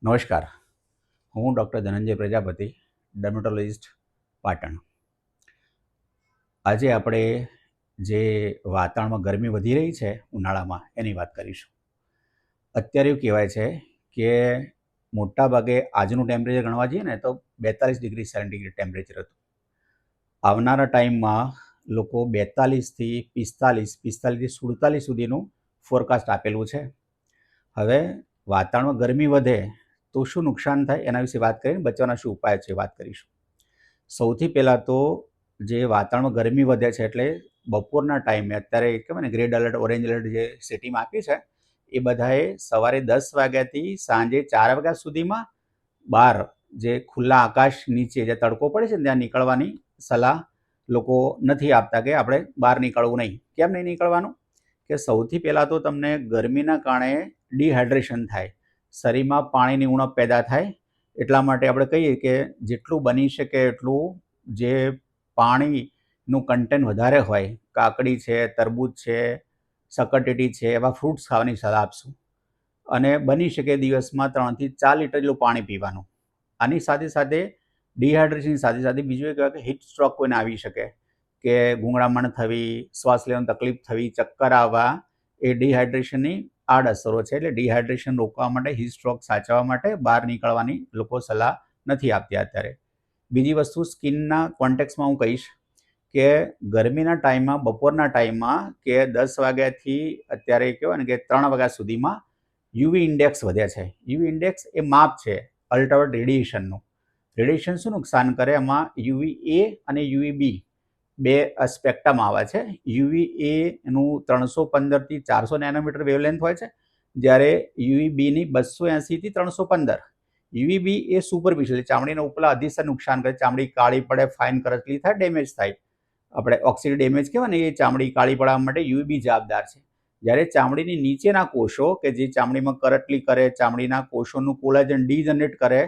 નમસ્કાર, હું doctor Dhananjay Prajapati, dermatologist, Patan. આજે આપણે જે વાતાવરણમાં ગરમી વધી રહી છે ઉનાળામાં એની વાત કરીશું. અત્યારે એવું કહેવાય છે કે મોટાભાગે આજનું ટેમ્પરેચર ગણવા જઈએ ને તો 42 ડિગ્રી સેન્ટીગ્રેડ ટેમ્પરેચર હતું. આવનારા ટાઈમમાં લોકો 42થી 45, 45થી 47 સુધીનું ફોરકાસ્ટ આપેલું છે. હવે વાતાવરણમાં ગરમી વધે તો શું નુકસાન થાય એના વિશે વાત કરીને બચવાના શું ઉપાય છે વાત કરીશું. સૌથી પહેલાં તો જે વાતાવરણમાં ગરમી વધે છે એટલે બપોરના ટાઈમે અત્યારે કહેવાય ને ગ્રેડ એલર્ટ, ઓરેન્જ એલર્ટ જે સિટીમાં આપી છે એ બધાએ સવારે 10 વાગ્યાથી સાંજે 4 વાગ્યા સુધીમાં બહાર જે ખુલ્લા આકાશ નીચે જે તડકો પડે છે ત્યાં નીકળવાની સલાહ લોકો નથી આપતા કે આપણે બહાર નીકળવું નહીં. કેમ નહીં નીકળવાનું? કે સૌથી પહેલાં તો તમને ગરમીના કારણે ડિહાઇડ્રેશન થાય, શરીરમાં પાણીની ઉણપ પેદા થાય. એટલા માટે આપણે કહીએ કે જેટલું બની શકે એટલું જે પાણીનું કન્ટેન્ટ વધારે હોય, કાકડી છે, તરબૂચ છે, સકરટેટી છે, એવા ફ્રૂટ્સ ખાવાની સલાહ આપશું. અને બની શકે દિવસમાં 3થી 4 લીટર જેટલું પાણી પીવાનું. આની સાથે સાથે ડિહાઇડ્રેશનની સાથે સાથે બીજું એક કે હીટ સ્ટ્રોક કોઈને આવી શકે, કે ગૂંગળામણ થવી, શ્વાસ લેવાની તકલીફ થવી, ચક્કર આવવા, એ ડિહાઇડ્રેશનની આડઅસરો છે. એટલે ડિહાઇડ્રેશન રોકવા માટે, હીટ સ્ટ્રોક સાચવવા માટે બહાર નીકળવાની લોકો સલાહ નથી આપતી અત્યારે. બીજી વસ્તુ સ્કિનના કોન્ટેક્સમાં હું કહીશ કે ગરમીના ટાઈમમાં, બપોરના ટાઈમમાં કે 10 વાગ્યાથી અત્યારે કહેવાય ને કે 3 વાગ્યા સુધીમાં યુવી ઇન્ડેક્સ વધે છે. યુવી ઇન્ડેક્સ એ માપ છે અલ્ટ્રાવાયોલેટ રેડિયેશનનું. રેડિયેશન શું નુકસાન કરે? એમાં યુવી એ અને યુવી બી બે સ્પેક્ટ્રમ આવે છે. યુવી એનું 315થી 400 નેનોમીટર વેવલેન્થ હોય છે, જ્યારે યુવી બીની 280થી 315. યુવી બી એ સુપરફિશિયલ, ચામડીના ઉપલા અધિસર નુકસાન કરે, ચામડી કાળી પડે, ફાઇન કરચલી થાય, ડેમેજ થાય. આપણે ઓક્સિડ ડેમેજ કહેવાય ને, એ ચામડી કાળી પડવા માટે યુવી બી જવાબદાર છે. જ્યારે ચામડીની નીચેના કોષો કે જે ચામડીમાં કરટલી કરે, ચામડીના કોષોનું કોલાજન ડીજનરેટ કરે,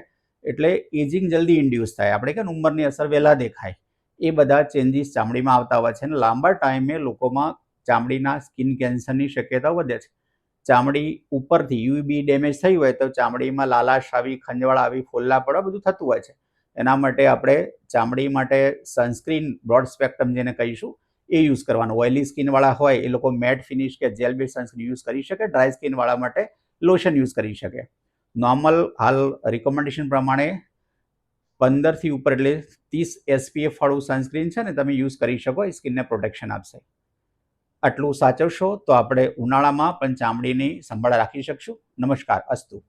એટલે એજિંગ જલ્દી ઇન્ડ્યુસ થાય, આપણે કે ઉંમરની અસર વહેલા દેખાય, એ બધા ચેન્જીસ ચામડીમાં આવતા હોય છે. અને લાંબા ટાઈમે લોકોમાં ચામડીના સ્કિન કેન્સરની શક્યતા વધે છે. ચામડી ઉપરથી યુવી ડેમેજ થઈ હોય તો ચામડીમાં લાલાશ આવી, ખંજવાળ આવી, ફોલ્લા પડવા, બધું થતું હોય છે. એના માટે આપણે ચામડી માટે સનસ્ક્રીન બ્રોડ સ્પેક્ટ્રમ જેને કહીશું એ યુઝ કરવાનું. ઓઇલી સ્કિનવાળા હોય એ લોકો મેટ ફિનિશ કે જેલ બેઝ સનસ્ક્રીન યુઝ કરી શકે. ડ્રાય સ્કિનવાળા માટે લોશન યુઝ કરી શકે. નોર્મલ હાલ રિકમેન્ડેશન પ્રમાણે 15થી ઉપર એટલે 30 SPF વાળું સનસ્ક્રીન છે ને તમે યુઝ કરી શકો, એ સ્કિનને પ્રોટેક્શન આપશે. આટલું સાચવશો તો આપણે ઉનાળામાં પણ ચામડીની સંભાળ રાખી શકશું. નમસ્કાર, અસ્તુ.